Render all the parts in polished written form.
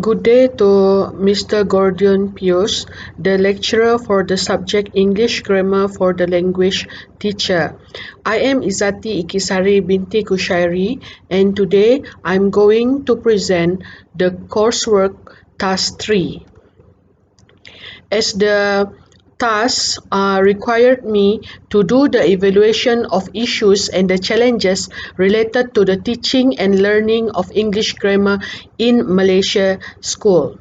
Good day to Mr. Gordian Pius, the lecturer for the subject English Grammar for the Language Teacher. I am Izati Ikisari binti Kushairi, and today I'm going to present the coursework task 3. As the task required me to do the evaluation of issues and the challenges related to the teaching and learning of English grammar in Malaysia school.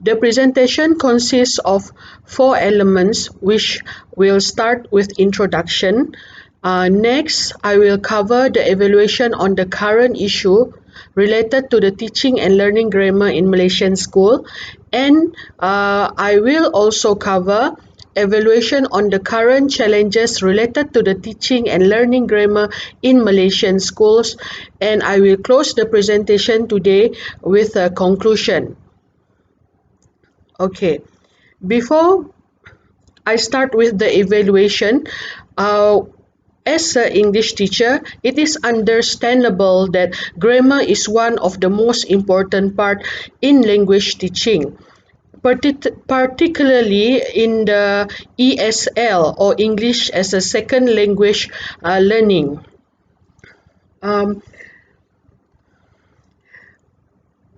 The presentation consists of 4 elements, which will start with introduction. Next, I will cover the evaluation on the current issue related to the teaching and learning grammar in Malaysian school, and I will also cover evaluation on the current challenges related to the teaching and learning grammar in Malaysian schools, and I will close the presentation today with a conclusion. Okay, before I start with the evaluation, uh, as an English teacher, it is understandable that grammar is one of the most important part in language teaching, particularly in the ESL or English as a second language learning. Um,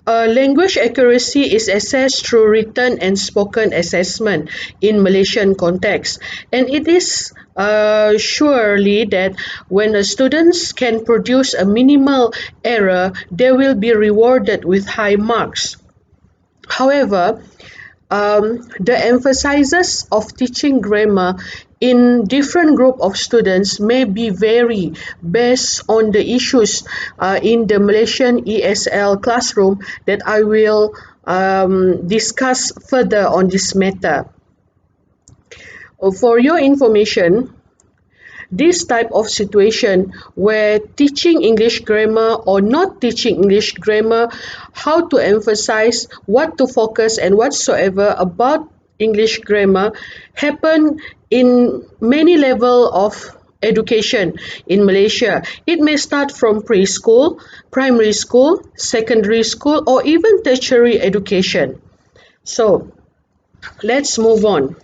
Language accuracy is assessed through written and spoken assessment in Malaysian context, and it is surely that when the students can produce a minimal error, they will be rewarded with high marks. However, the emphasis of teaching grammar in different group of students may be vary based on the issues in the Malaysian ESL classroom that I will discuss further on this matter. For your information, this type of situation where teaching English grammar or not teaching English grammar, how to emphasize, what to focus and whatsoever about English grammar happen in many level of education in Malaysia. It may start from preschool, primary school, secondary school, or even tertiary education. So let's move on.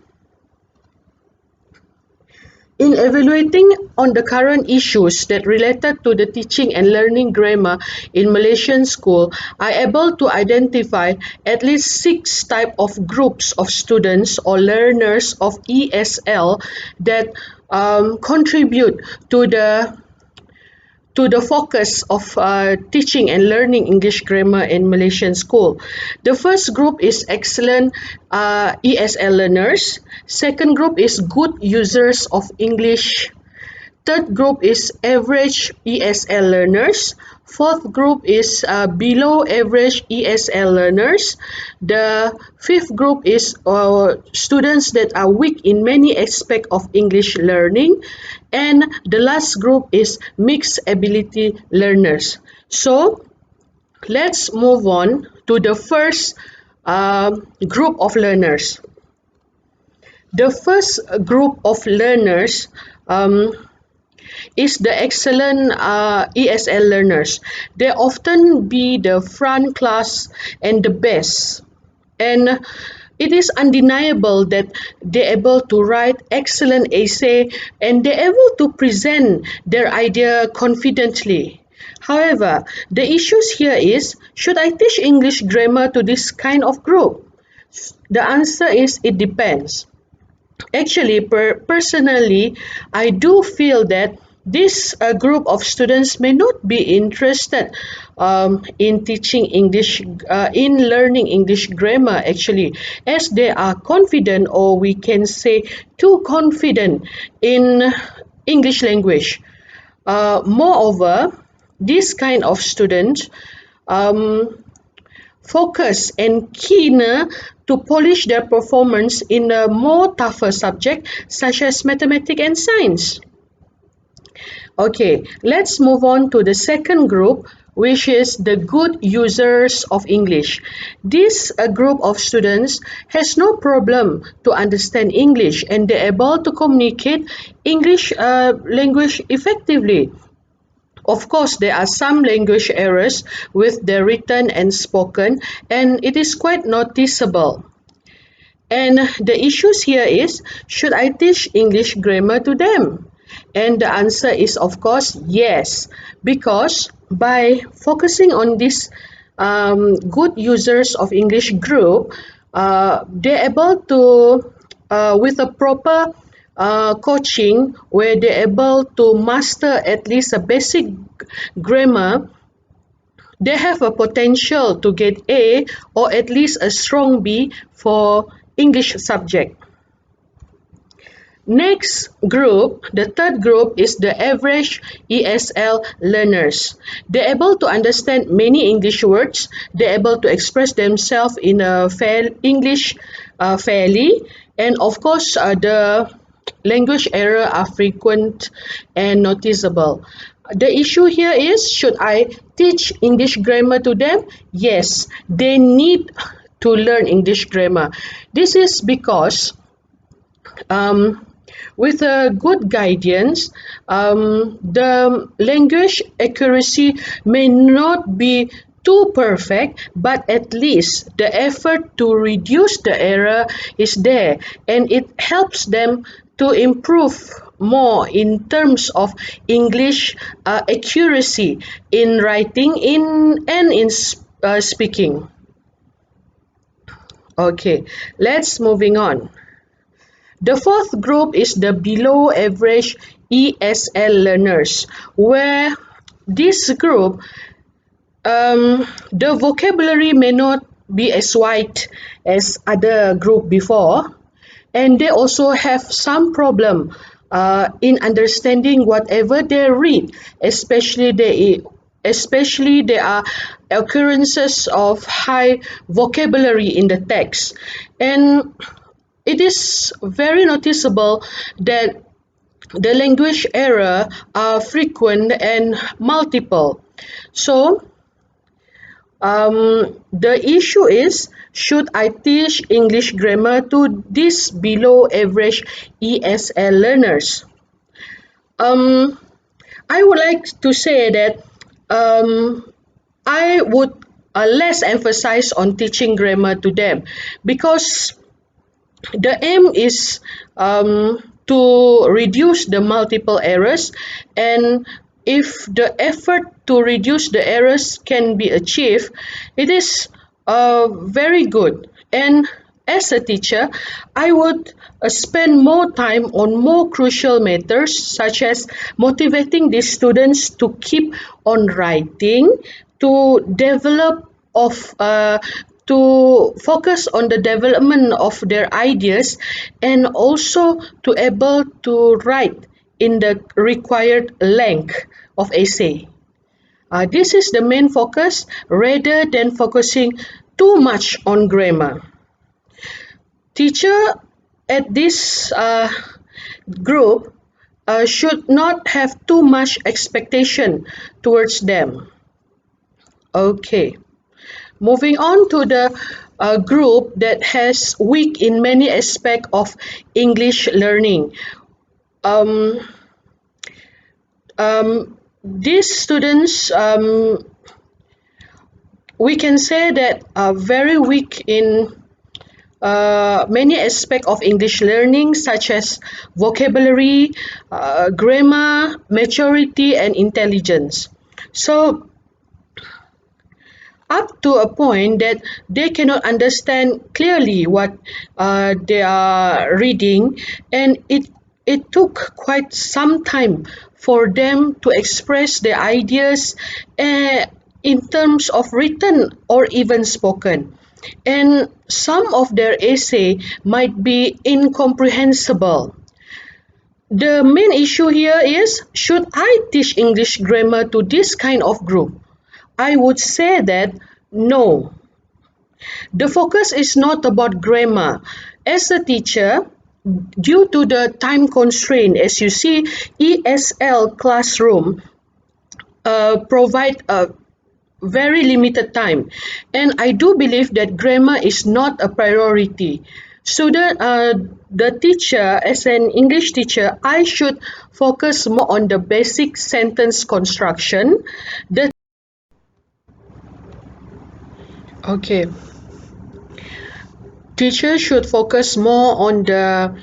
In evaluating on the current issues that related to the teaching and learning grammar in Malaysian school, I able to identify at least 6 type of groups of students or learners of ESL that contribute to the focus of teaching and learning English grammar in Malaysian school. The first group is excellent ESL learners. Second group is good users of English. Third group is average ESL learners. Fourth group is below average ESL learners. The fifth group is students that are weak in many aspects of English learning. And the last group is mixed ability learners. So let's move on to the first group of learners. The first group of learners is the excellent ESL learners. They often be the front class and the best. And it is undeniable that they're able to write excellent essay and they're able to present their idea confidently. However, the issues here is, should I teach English grammar to this kind of group? The answer is it depends. Actually, personally, I do feel that this group of students may not be interested in teaching English, in learning English grammar actually, as they are confident, or we can say too confident in English language. Moreover, this kind of student um, focus and keener to polish their performance in a more tougher subject such as mathematics and science. Okay, let's move on to the second group, which is the good users of English. This group of students has no problem to understand English and they're able to communicate English language effectively. Of course, there are some language errors with the written and spoken, and it is quite noticeable. And the issues here is, should I teach English grammar to them? And the answer is, of course, yes, because by focusing on this good users of English group, they're able to, with a proper coaching, where they're able to master at least a basic grammar, they have a potential to get A or at least a strong B for English subject. Next group, the third group is the average ESL learners. They're able to understand many English words. They're able to express themselves in a fair English fairly, and of course, the language error are frequent and noticeable. The issue here is, should I teach English grammar to them? Yes, they need to learn English grammar. This is because um, with a good guidance, the language accuracy may not be too perfect, but at least the effort to reduce the error is there, and it helps them to improve more in terms of English accuracy in writing and in speaking. Okay, let's moving on. The fourth group is the below average ESL learners, where this group, the vocabulary may not be as wide as other group before, and they also have some problem in understanding whatever they read, especially there are occurrences of high vocabulary in the text, and it is very noticeable that the language error are frequent and multiple. So the issue is, should I teach English grammar to these below average ESL learners? Um, I would like to say that I would less emphasize on teaching grammar to them, because the aim is to reduce the multiple errors, and if the effort to reduce the errors can be achieved, it is very good. And as a teacher, I would spend more time on more crucial matters, such as motivating the students to keep on writing, to develop of to focus on the development of their ideas, and also to able to write in the required length of essay. This is the main focus rather than focusing too much on grammar. Teacher at this group should not have too much expectation towards them. Okay. Moving on to the group that has weak in many aspects of English learning. Um, these students, we can say that are very weak in many aspects of English learning, such as vocabulary, grammar, maturity, and intelligence. So up to a point that they cannot understand clearly what they are reading, and it took quite some time for them to express their ideas in terms of written or even spoken, and some of their essay might be incomprehensible. The main issue here is, should I teach English grammar to this kind of group? I would say that no. The focus is not about grammar. As a teacher, due to the time constraint, as you see, ESL classroom provide a very limited time, and I do believe that grammar is not a priority. The teacher, as an English teacher, I should focus more on the basic sentence construction. The okay, teachers should focus more on the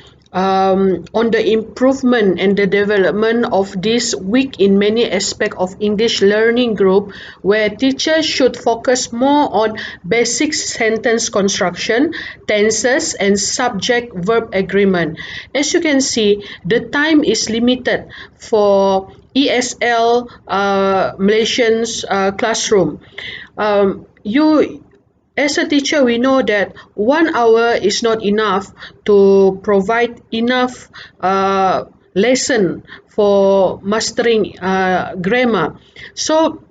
improvement and the development of this weak in many aspects of English learning group, where teachers should focus more on basic sentence construction, tenses, and subject verb agreement. As you can see, the time is limited for ESL Malaysian's classroom. You as a teacher, we know that 1 hour is not enough to provide enough lesson for mastering grammar. So,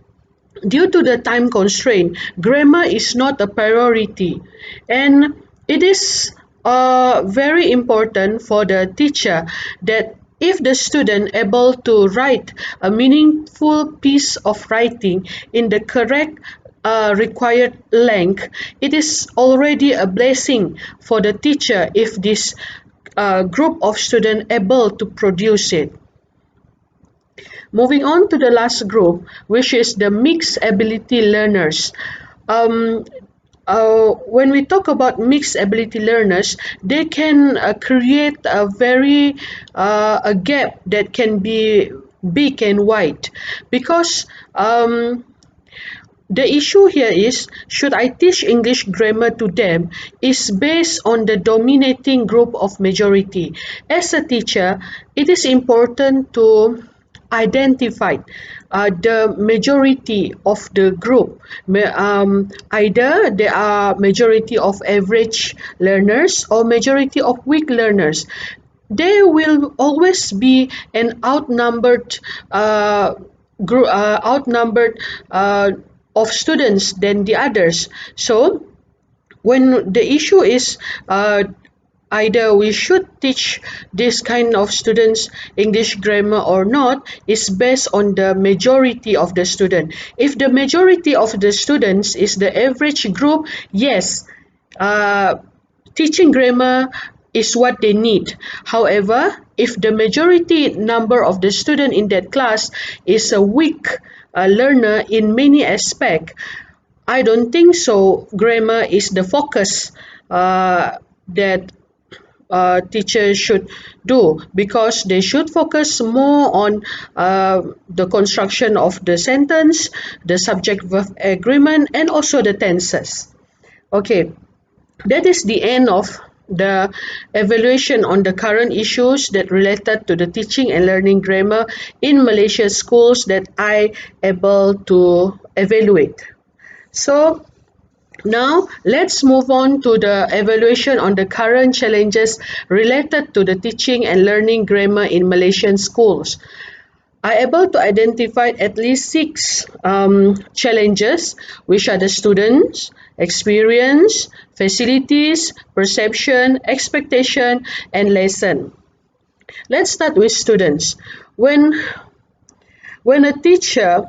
due to the time constraint, grammar is not a priority, and it is very important for the teacher that if the student able to write a meaningful piece of writing in the correct required length, it is already a blessing for the teacher if this group of students able to produce it. Moving on to the last group, which is the mixed ability learners. Um, when we talk about mixed ability learners, they can create a gap that can be big and wide, because the issue here is, should I teach English grammar to them is based on the dominating group of majority. As a teacher, it is important to identify the majority of the group. Either they are majority of average learners or majority of weak learners. There will always be an outnumbered of students than the others. So when the issue is either we should teach this kind of students English grammar or not, is based on the majority of the student. If the majority of the students is the average group, yes, uh, teaching grammar is what they need. However, if the majority number of the student in that class is a weak learner in many aspects, I don't think so. Grammar is the focus that teachers should do, because they should focus more on the construction of the sentence, the subject verb agreement, and also the tenses. Okay, that is the end of the evaluation on the current issues that related to the teaching and learning grammar in Malaysia schools that I able to evaluate. So now let's move on to the evaluation on the current challenges related to the teaching and learning grammar in Malaysian schools. I able to identify at least six challenges, which are the students, experience, facilities, perception, expectation, and lesson. Let's start with students. When a teacher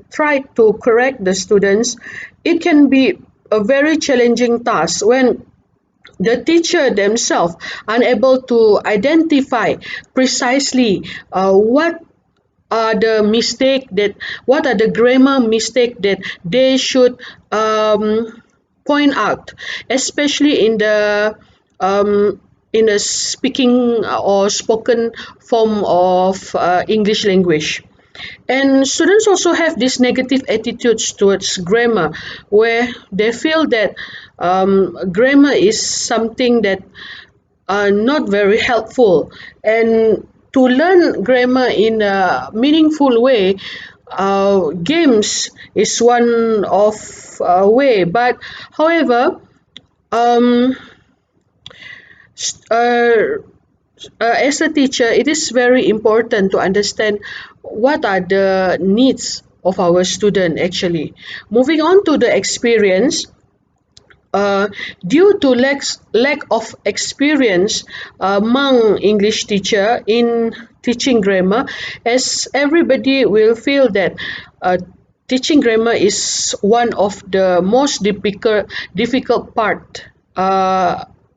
try to correct the students, it can be a very challenging task when the teacher themselves unable to identify precisely what are the grammar mistake that they should point out, especially in the speaking or spoken form of English language. And students also have this negative attitudes towards grammar, where they feel that grammar is something that are not very helpful. And to learn grammar in a meaningful way, games is one of way. But however, um, uh, as a teacher, it is very important to understand what are the needs of our student actually. Moving on to the experience, due to lack of experience among English teacher in teaching grammar, as everybody will feel that teaching grammar is one of the most difficult part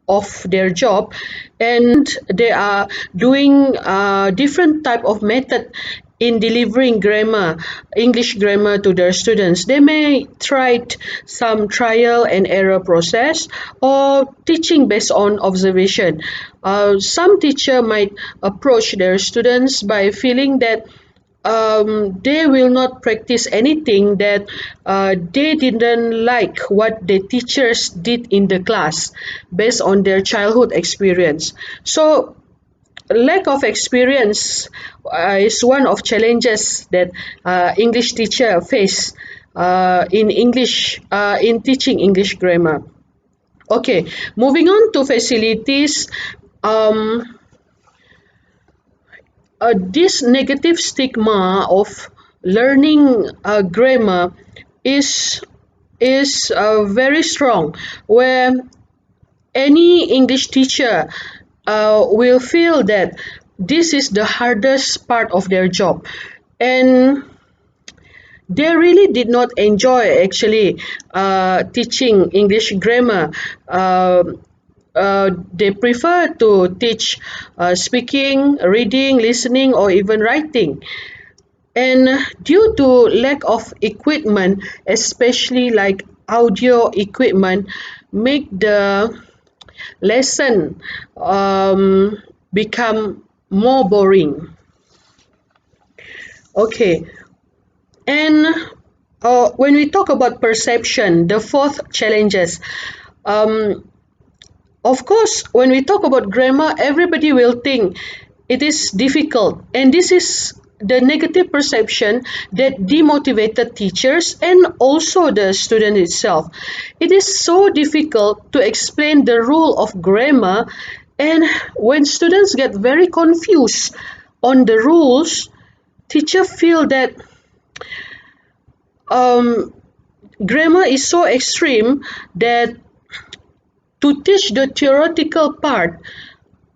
of their job, and they are doing different type of method in delivering grammar, English grammar to their students. They may try some trial and error process or teaching based on observation. Some teacher might approach their students by feeling that they will not practice anything that they didn't like what the teachers did in the class based on their childhood experience. So lack of experience is one of challenges that English teacher face in English in teaching English grammar. Okay, moving on to facilities. Um, this negative stigma of learning grammar is very strong, where any English teacher will feel that this is the hardest part of their job, and they really did not enjoy actually teaching English grammar. They prefer to teach speaking, reading, listening, or even writing. And due to lack of equipment, especially like audio equipment, make the lesson become more boring. Okay, and when we talk about perception, the fourth challenges, um, of course, when we talk about grammar, everybody will think it is difficult, and this is the negative perception that demotivated teachers and also the student itself. It is so difficult to explain the rule of grammar, and when students get very confused on the rules, teachers feel that um, grammar is so extreme that to teach the theoretical part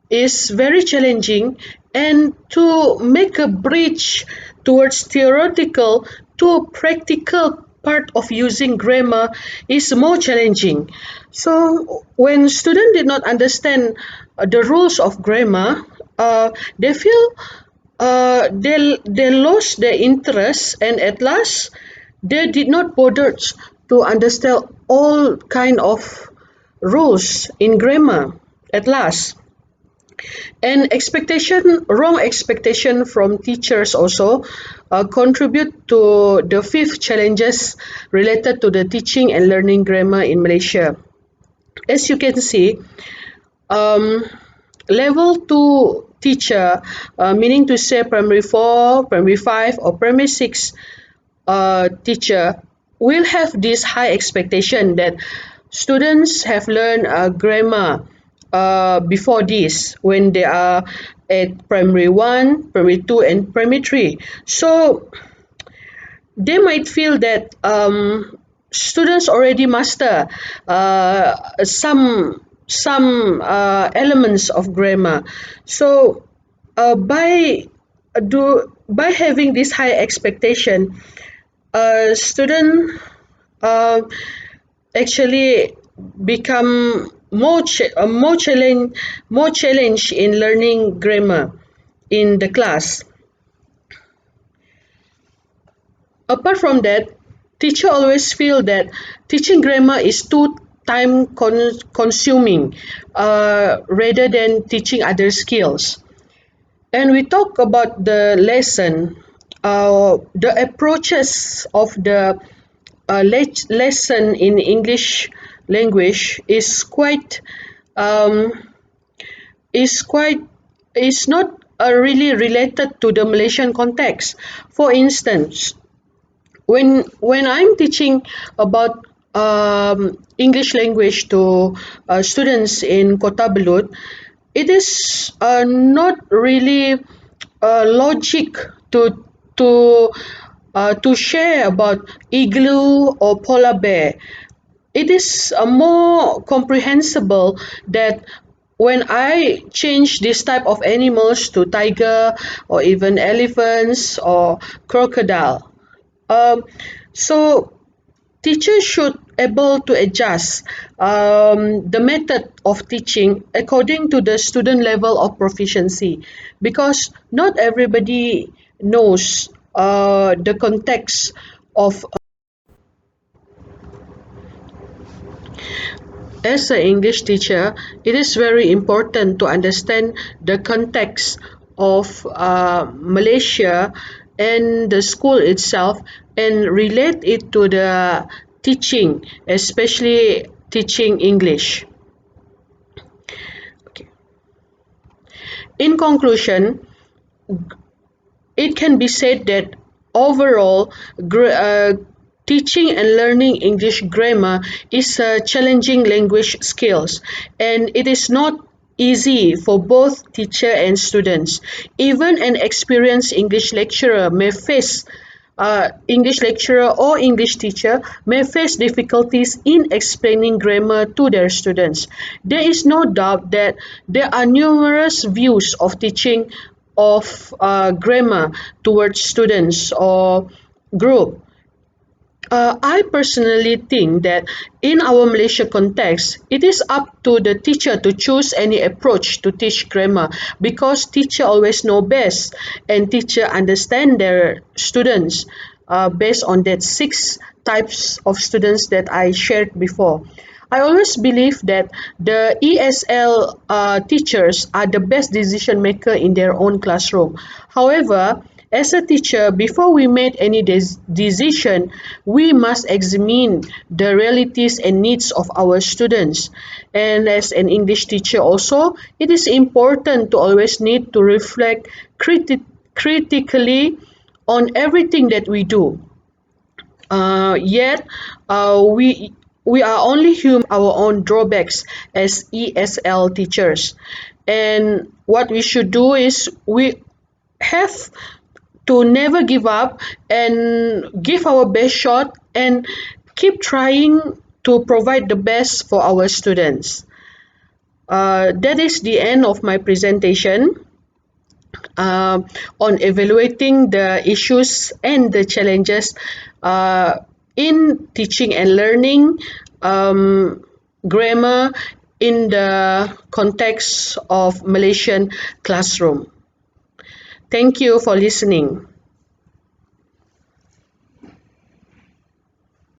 is very challenging, and to make a bridge towards theoretical to practical part of using grammar is more challenging. So when students did not understand the rules of grammar, they feel they lost their interest, and at last they did not bother to understand all kind of rules in grammar at last. And wrong expectation from teachers also contribute to the fifth challenges related to the teaching and learning grammar in Malaysia. As you can see, um, level 2 teacher, meaning to say primary 4, primary 5, or primary 6 teacher, will have this high expectation that students have learned grammar before this when they are at primary 1, primary 2, and primary 3. So they might feel that students already master some elements of grammar. So by having this high expectation, a student uh, actually become more challenge in learning grammar in the class. Apart from that, teacher always feel that teaching grammar is too time consuming rather than teaching other skills. And we talk about the lesson, the approaches of the lesson in English language um, is quite is not really related to the Malaysian context. For instance, when I'm teaching about English language to students in Kota Belud, it is not really logic to to share about igloo or polar bear. It is more comprehensible that when I change this type of animals to tiger or even elephants or crocodile, um, so Teachers should able to adjust the method of teaching according to the student level of proficiency, because not everybody knows the context of. As an English teacher, it is very important to understand the context of Malaysia and the school itself, and relate it to the teaching, especially teaching English. Okay. In conclusion, it can be said that overall, teaching and learning English grammar is a challenging language skills, and it is not easy for both teacher and students. Even an experienced English lecturer or English teacher may face difficulties in explaining grammar to their students. There is no doubt that there are numerous views of teaching of grammar towards students or group. I personally think that in our Malaysia context, it is up to the teacher to choose any approach to teach grammar, because teacher always know best, and teacher understand their students based on that six types of students that I shared before. I always believe that the ESL teachers are the best decision maker in their own classroom. However, as a teacher, before we make any decision, we must examine the realities and needs of our students. And as an English teacher also, it is important to always need to reflect critically on everything that we do. Yet, we are only human. Our own drawbacks as ESL teachers, and what we should do is we have to never give up and give our best shot and keep trying to provide the best for our students. That is the end of my presentation on evaluating the issues and the challenges in teaching and learning grammar in the context of Malaysian classroom. Thank you for listening.